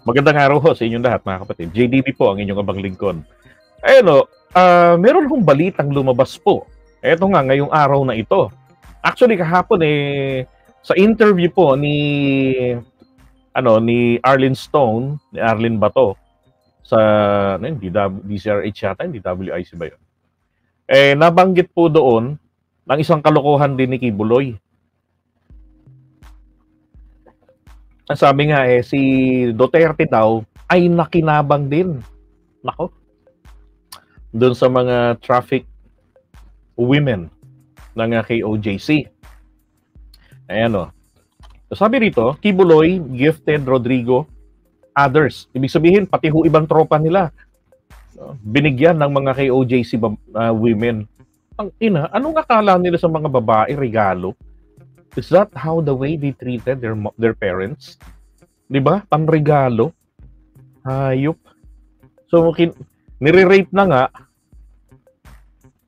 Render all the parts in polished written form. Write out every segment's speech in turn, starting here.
Magandang araw ho sa inyong lahat, mga kapatid. JDB po ang inyong abang lingkod. Ayun o, meron hong balitang lumabas po. Eto nga, ngayong araw na ito. Actually, kahapon sa interview po ni Arlene Stone, ni Arlene Bato, sa DCRH yata, hindi WIC ba yun? Nabanggit po doon ng isang kalokohan din ni Kibuloy. Ang sabi nga si Duterte daw ay nakinabang din. Nako. Doon sa mga traffic women ng KOJC. Ayan o. Sabi rito, Kibuloy, gifted Rodrigo, others. Ibig sabihin, pati ho ibang tropa nila. Binigyan ng mga KOJC women. Ang ina, anong akala nila sa mga babae, regalo? Is that how the way they treated their parents? 'Di ba? Panregalo. Hayop. So nire-rape na nga.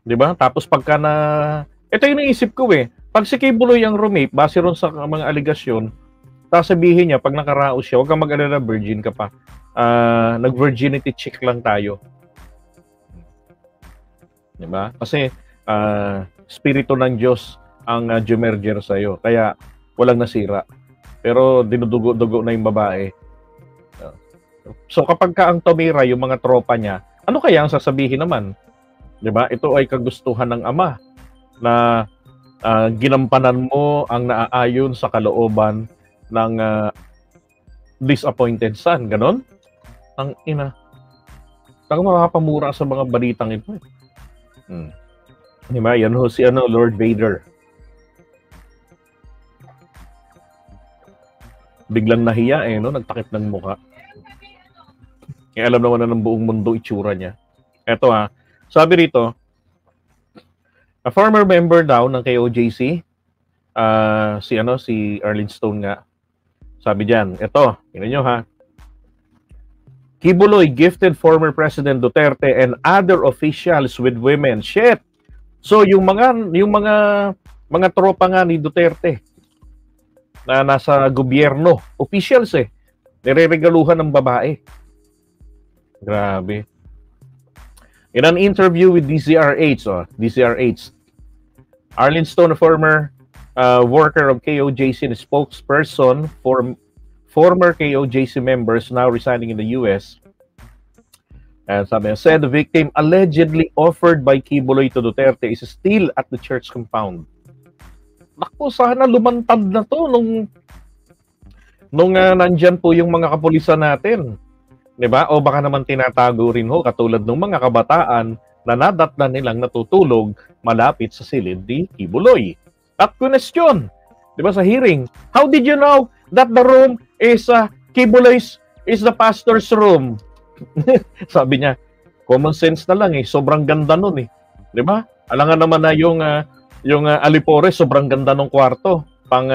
'Di ba? Tapos pagka na ito yung naisip ko Pag si Kibuloy ang rumape, base ron sa mga aligasyon, sasabihin niya pag nakaraos siya, huwag kang mag-alala, virgin ka pa. Nag-virginity check lang tayo. 'Di ba? Kasi spirito ng Diyos ang jumerger sa'yo. Kaya walang nasira. Pero dinudugo-dugo na yung babae. So kapag ka ang tumira yung mga tropa niya, ano kaya ang sasabihin naman? 'Di ba? Ito ay kagustuhan ng ama na ginampanan mo ang naaayon sa kalooban ng disappointed son. Ganon? Ang ina. Talagang makapamura sa mga balitang ito. Diba? Yan ho si Lord Vader. Biglang nahiya nagtakip ng mukha. Kaya alam naman na ng buong mundo itsura niya. Eto sabi rito, a former member daw ng KOJC, si Arlene Stone nga. Sabi diyan, eto, tingnan nyo Kibuloy gifted former President Duterte and other officials with women. Shit. So yung mga tropa nga ni Duterte na nasa gobyerno, officials nireregaluhan ng babae. Grabe. In an interview with DCRH, Arlene Stone, a former worker of KOJC and spokesperson for former KOJC members now residing in the US, said the victim allegedly offered by Kibuloy to Duterte is still at the church compound. Naku, sana lumantad na to nung nandyan po yung mga kapulisan natin. 'Di ba? O baka naman tinatago rin katulad ng mga kabataan na nadatnan nilang natutulog malapit sa silid ni Kibuloy. At question, 'di ba sa hearing, how did you know that the room is Kibuloy's is the pastor's room? Sabi niya, common sense na lang sobrang ganda nun 'Di ba? Alangan naman na yung Alipore, sobrang ganda ng kwarto. Pang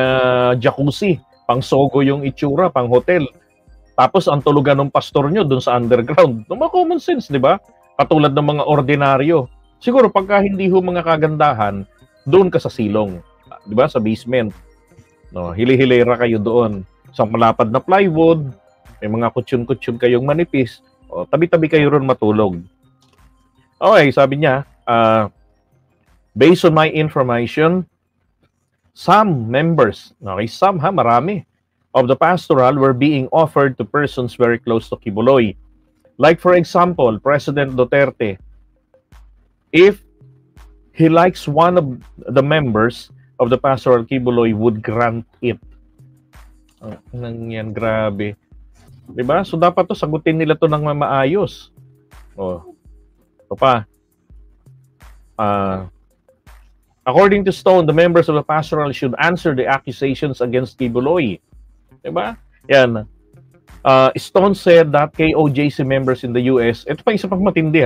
jacuzzi, pang sogo yung itsura, pang hotel. Tapos ang tulugan ng pastor nyo dun sa underground. Mga common sense, di ba? Katulad ng mga ordinaryo. Siguro pagka hindi mga kagandahan, doon ka sa silong. Di ba? Sa basement. No, hili-hilera kayo doon. Sa malapad na plywood, may mga kutsyon-kutsyon kayong manipis. Tabi-tabi kayo ron matulog. Okay, sabi niya, based on my information, some members, marami, of the pastoral were being offered to persons very close to Kibuloy. Like for example, President Duterte, if he likes one of the members of the pastoral, Kibuloy would grant it. Yan, grabe. Diba? So dapat to sagutin nila to ng maayos. Ito pa. According to Stone, the members of the pastoral should answer the accusations against Kibuloy. Diba? Yan. Stone said that KOJC members in the US, ito pa isa pang matindi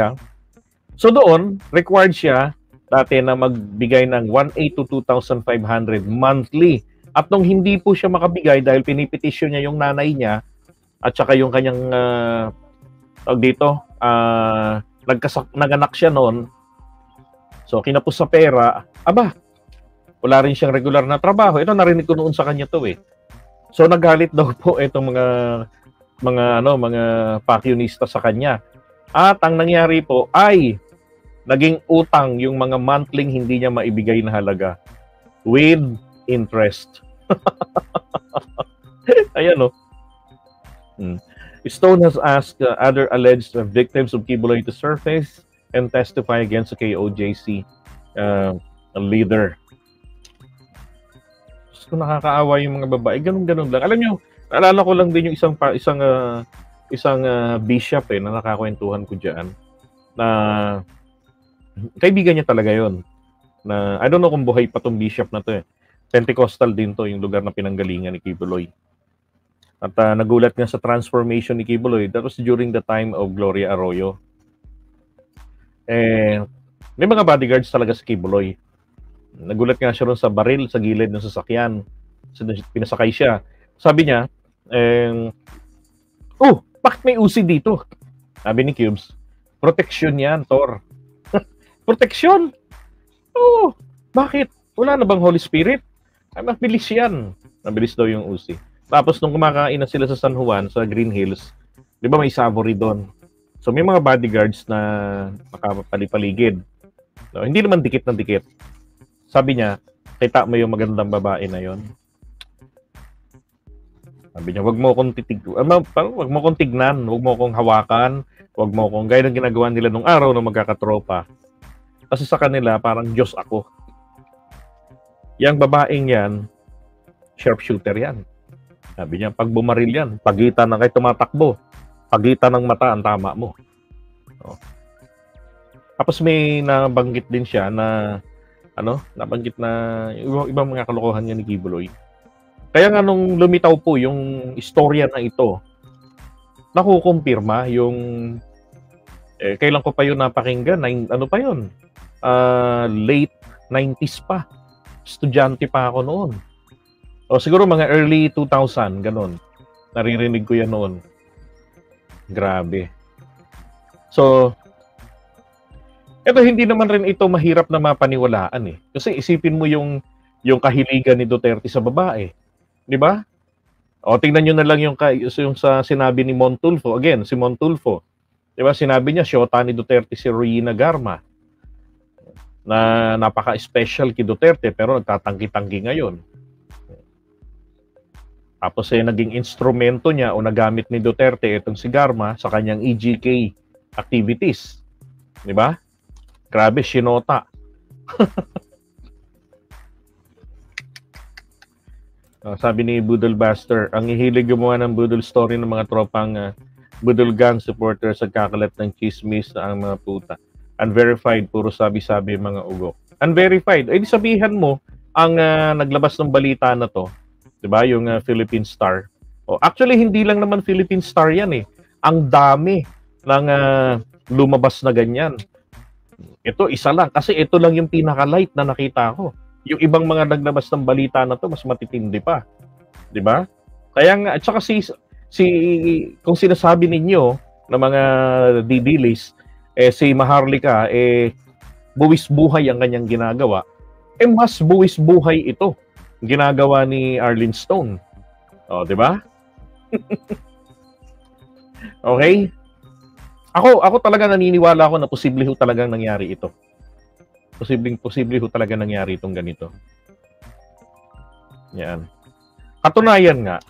So doon, required siya dati na magbigay ng 1,800 to 2,500 monthly. At nung hindi po siya makabigay dahil pinipetisyon niya yung nanay niya at saka yung kanyang naganak siya noon. So, kinapos sa pera, wala rin siyang regular na trabaho. Ito, narinig ko noon sa kanya to So, nagalit daw po itong mga mga pakyunista sa kanya. At ang nangyari po ay naging utang yung mga monthly hindi niya maibigay na halaga with interest. Ayan, no? Stone has asked other alleged victims of Kibuloy to surface and testify against the KOJC leader. So, nakakaawa yung mga babae. Ganun-ganun lang. Alam nyo, naalala ko lang din yung isang bishop na nakakwentuhan ko dyan na kaibigan niya talaga yon. Na I don't know kung buhay pa tong bishop na to. Pentecostal din to, yung lugar na pinanggalingan ni Kibuloy. At nagulat nga sa transformation ni Kibuloy. That was during the time of Gloria Arroyo. May mga bodyguards talaga sa Kibuloy. Nagulat nga siya ron sa baril sa gilid ng sasakyan. Pinasakay siya. Sabi niya, bakit may usi dito? Sabi ni Cubes, protection yan, Thor. Protection? Bakit? Wala na bang Holy Spirit? Ay, mabilis yan. Mabilis daw yung usi. Tapos nung kumakain na sila sa San Juan, sa Green Hills, di ba may Savory doon? So may mga bodyguards na nakapalipaligid. So, hindi naman dikit na dikit. Sabi niya, kita mo yung magandang babae na yon. Sabi niya, wag mo akong tignan, wag mo akong hawakan, wag mo akong gaya ng ginagawa nila nung araw na magkakatropa. Kasi sa kanila, parang Diyos ako. Yang babaeng yan, sharpshooter yan. Sabi niya, pag bumaril yan, pagitan na kayo tumatakbo, pagitan ng mata ang tama mo. Tapos may nabanggit din siya na nabanggit na ibang mga kalokohan niya ni Kibuloy. Kaya nga nung lumitaw po yung istorya na ito, nakukumpirma yung kailan ko pa yun napakinggan, late 90s pa. Estudyante pa ako noon. O siguro mga early 2000, ganun. Naririnig ko yan noon. Grabe. So, eto hindi naman rin ito mahirap na mapaniwalaan Kasi isipin mo yung kahiligan ni Duterte sa babae. Di ba? O tingnan nyo na lang yung sa sinabi ni Montulfo. Again, si Montulfo. Di ba? Sinabi niya, syota ni Duterte si Ruina Garma. Na napaka-special kay Duterte pero nagtatanggi-tanggi ngayon. Tapos naging instrumento niya o nagamit ni Duterte itong si Garma sa kanyang EGK activities. Di ba? Grabe, sinota. Sabi ni Budol Buster, ang hihilig gumawa ng budol story ng mga tropang budol gang supporters at kakalat ng chismis na ang mga puta. Unverified, puro sabi-sabi mga ugok. Unverified, di sabihan mo ang naglabas ng balita na to, diba? Yung Philippine Star. Actually, hindi lang naman Philippine Star yan Ang dami ng lumabas na ganyan. Ito, isa lang. Kasi ito lang yung pinaka-light na nakita ko. Yung ibang mga naglabas ng balita na to, mas matitindi pa. Diba? Kaya nga, at saka kung sinasabi ninyo na mga didilis, si Maharlika, buwis buhay ang kanyang ginagawa, mas buwis buhay ito ginagawa ni Arlene Stone. Di ba? Okay? Ako talaga naniniwala ako na posible ho talagang nangyari ito. Posible ho talaga nangyari itong ganito. Yan. Katunayan nga,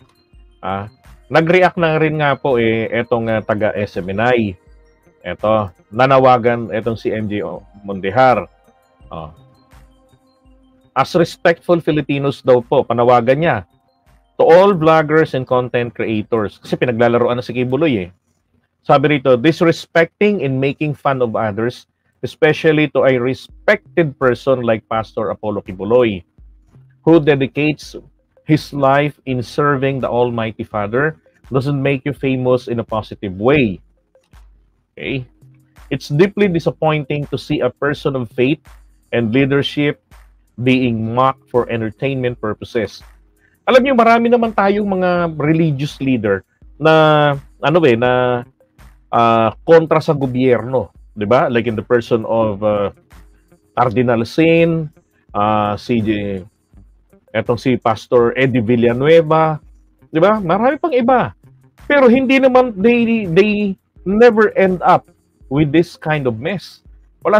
nag-react na rin nga po etong taga SMNI. Eto, nanawagan etong si MJ Mondehar. As respectful Filipinos daw po, panawagan niya to all vloggers and content creators. Kasi pinaglalaroan na si Kibuloy Sabi rito, disrespecting and making fun of others, especially to a respected person like Pastor Apollo Kibuloy, who dedicates his life in serving the Almighty Father, doesn't make you famous in a positive way. Okay? It's deeply disappointing to see a person of faith and leadership being mocked for entertainment purposes. Alam niyo, marami naman tayong mga religious leader na kontra sa gobyerno, 'di ba? Like in the person of Cardinal Sin, si Pastor Eddie Villanueva, 'di ba? Marami pang iba. Pero hindi naman, they never end up with this kind of mess. Wala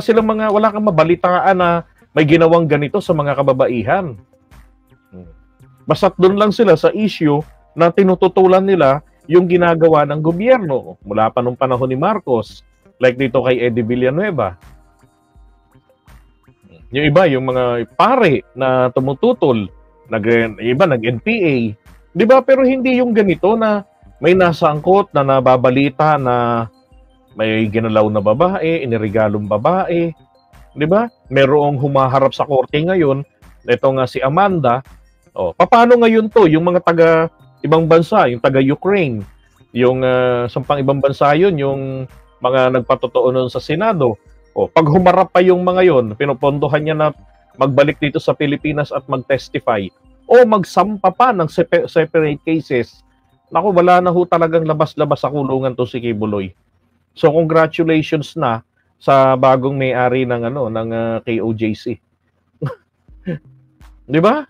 kang mabalitaan na may ginawang ganito sa mga kababaihan. Basta't doon lang sila sa issue na tinututulan nila yung ginagawa ng gobyerno mula pa nung panahon ni Marcos, like dito kay Eddie Villanueva. Yung iba, yung mga pare na tumututol, iba nag-NPA, di ba? Pero hindi yung ganito na may nasangkot na nababalita na may ginalaw na babae, iniregalong babae, di ba? Merong humaharap sa korte ngayon, ito nga si Amanda. Paano ngayon to? Yung mga taga ibang bansa, yung taga Ukraine, yung sampang ibang bansa yun, yung mga nagpatotoo nun sa Senado. Pag humarap pa yung mga yon, pinupondohan niya na magbalik dito sa Pilipinas at mag-testify o magsampa pa ng separate cases. Naku, wala na ho talagang labas-labas sa kulungan to si Kibuloy. So congratulations na sa bagong may-ari ng KOJC. 'Di ba?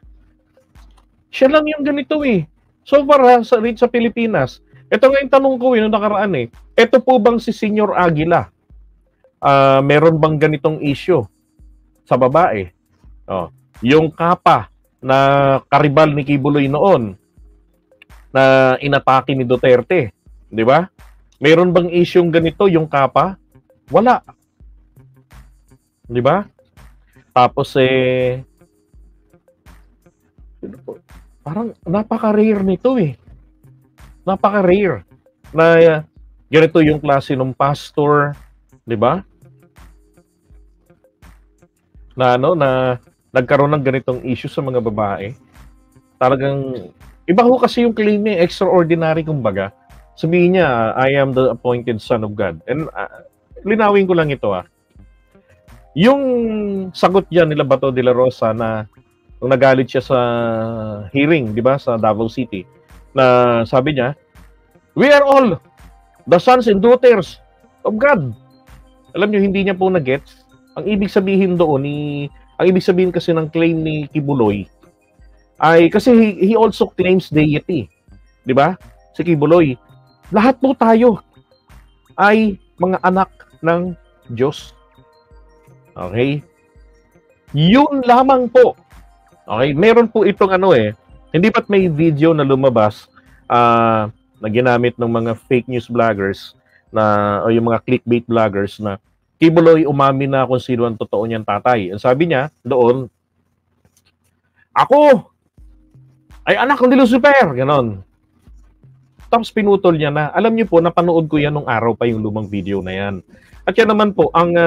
Siya lang yung ganito eh. So para sa Pilipinas, ito nga yung tanong ko yung nakaraan eh. Ito po bang si Senior Aguila? Meron bang ganitong issue sa babae? Yung kapa na karibal ni Kibuloy noon na inatake ni Duterte, di ba? Meron bang issue ganito yung kapa? Wala. Di ba? Tapos parang napaka-rare nito eh. Napaka-rare na ganito yung klase ng pastor, 'di ba? Na nagkaroon ng ganitong issue sa mga babae. Talagang iba ho kasi yung claim niya, extraordinary kumbaga. Sabihin niya, I am the appointed son of God. And linawin ko lang ito Yung sagot niya nila Bato de la Rosa na nung nagalit siya sa hearing, 'di ba, sa Davao City, na sabi niya, we are all the sons and daughters of God. Alam niyo, hindi niya po na-gets. Ang ibig sabihin doon ang ibig sabihin kasi ng claim ni Kibuloy ay kasi he also claims deity. 'Di ba? Si Kibuloy, lahat po tayo ay mga anak ng Diyos. Okay? Yun lamang po. Okay? Meron po itong hindi ba't may video na lumabas na ginamit ng mga fake news vloggers o yung mga clickbait vloggers na Kibuloy umamin na kung sino ang totoo niyang tatay. Ang sabi niya doon, ako ay anak ni Lucifer. Ganon. Tapos pinutol niya na. Alam niyo po, napanood ko yan nung araw pa yung lumang video na yan. At yan naman po, ang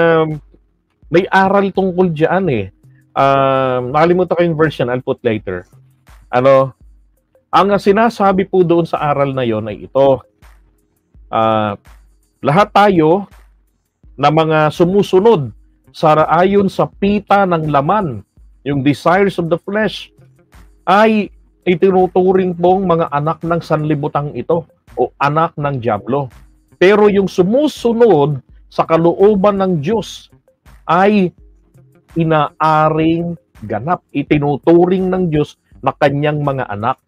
may aral tungkol dyan nakalimutan ko yung version, I'll put later. Ang sinasabi po doon sa aral na yon ay ito. Lahat tayo na mga sumusunod ayon sa pita ng laman, yung desires of the flesh, ay itinuturing pong mga anak ng sanlibutan ito o anak ng diablo. Pero yung sumusunod sa kalooban ng Diyos ay inaaring ganap, itinuturing ng Diyos na kanyang mga anak.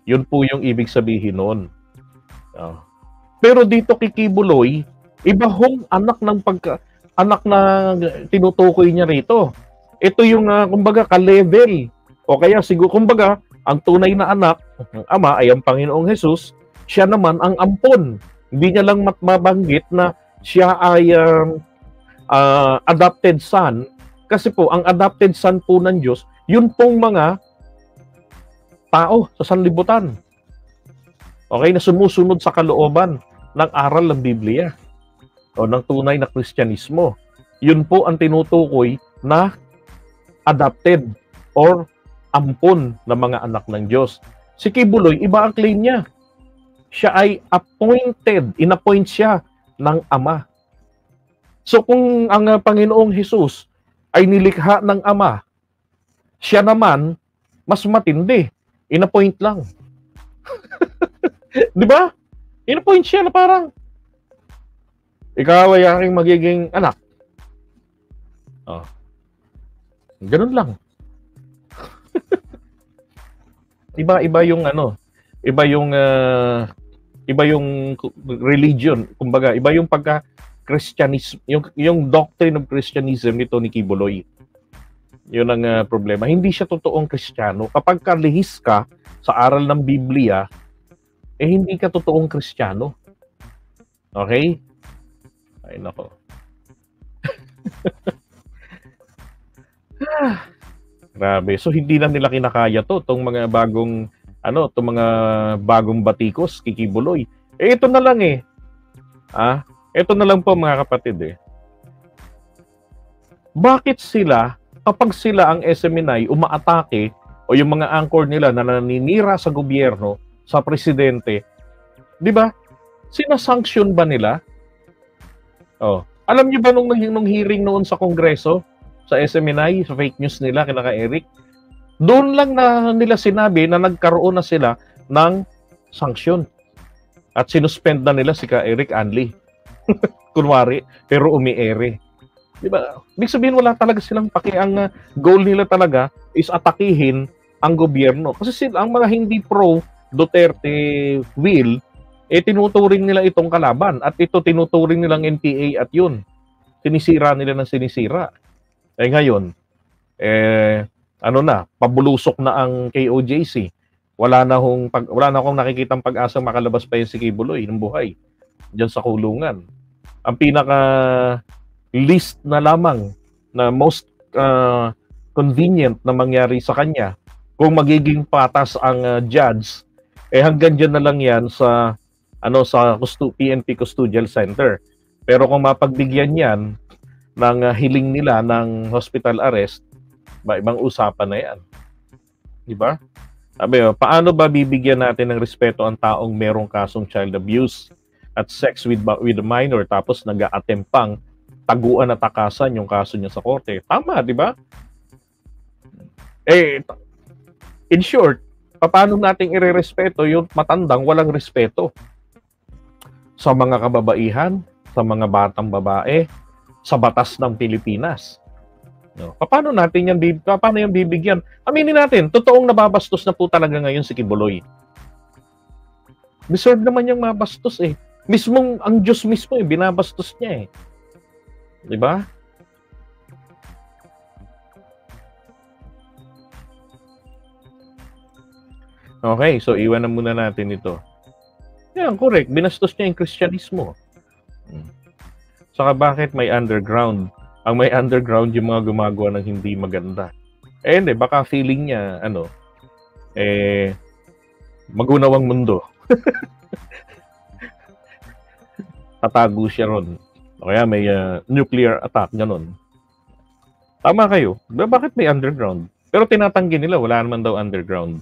Yun po yung ibig sabihin nun. Pero dito kay Kibuloy, iba hong anak na tinutukoy niya rito. Ito yung kumbaga ka-level. O kaya siguro kumbaga ang tunay na anak ng ama ay ang Panginoong Hesus, siya naman ang ampon. Hindi niya lang mabanggit na siya ay adopted son, kasi po ang adopted son po ng Diyos, yun pong mga tao sa sanlibutan. Okay, na sumusunod sa kalooban ng aral ng Biblia o ng tunay na Kristyanismo. Yun po ang tinutukoy na adopted or ampon na mga anak ng Diyos. Si Kibuloy, iba ang claim niya. Siya ay appointed, inappoint siya ng Ama. So kung ang Panginoong Hesus ay nilikha ng Ama, siya naman, mas matindi. Inappoint lang. Di ba? Inappoint siya na parang, ikaw ay aking magiging anak. Ganun lang. Iba-iba yung Iba yung religion, kumbaga, iba yung pagka-Christianism, yung doctrine of Christianism nito ni Kibuloy. Yun ang problema. Hindi siya totoong Kristiyano. Kapag kalihis ka sa aral ng Biblia, hindi ka totoong Kristiyano. Okay? Ay, nako. Grabe. So, hindi na nila kinakaya tong mga bagong, tong mga bagong batikos, Kikibuloy. Ito na lang ito na lang po mga kapatid Bakit sila, kapag sila ang SMNI umaatake o yung mga anchor nila na naninira sa gobyerno, sa presidente, di ba? Sinasanction ba nila? Alam niyo ba nung hearing noon sa Kongreso, sa SMNI, sa fake news nila, kina Eric, doon lang na nila sinabi na nagkaroon na sila ng sanction. At sinuspend na nila si Eric Anli. Kunwari, pero umi-ere. Diba? Ibig sabihin wala talaga silang paki. Ang goal nila talaga is atakihin ang gobyerno. Kasi sila, ang mga hindi pro Duterte will, tinuturing nila itong kalaban. At ito tinuturing nilang NPA at yun. Sinisira nila ng sinisira. Ngayon, pabulusok na ang KOJC. Wala na akong nakikitang pag-asang makalabas pa yung si Kibuloy ng buhay diyan sa kulungan. Ang pinaka list na lamang na most convenient na mangyari sa kanya kung magiging patas ang judge hanggang diyan na lang yan sa PNP Custodial Center. Pero kung mapagbigyan yan ng hiling nila ng hospital arrest, ibang usapan na yan. Di ba? Sabi, paano ba bibigyan natin ng respeto ang taong merong kasong child abuse at sex with a minor tapos nag-aatempang taguan at takasan yung kaso niya sa korte? Tama, di ba? In short, paano nating irerespeto yung matandang walang respeto sa mga kababaihan, sa mga batang babae, sa batas ng Pilipinas? Paano yan bibigyan? Aminin natin, totoong nababastos na po talaga ngayon si Kibuloy. Deserve naman yung mabastos Mismong ang Diyos mismo binabastos niya Di ba? Okay, so iwan na muna natin ito. Yan, correct. Binastos niya yung Kristyanismo. Saka bakit may underground? Ang may underground yung mga gumagawa ng hindi maganda. Hindi, baka feeling niya, magunawang mundo. Tatago siya ron. O kaya may nuclear attack, ganun. Tama kayo. Bakit may underground? Pero tinatanggi nila, wala naman daw underground.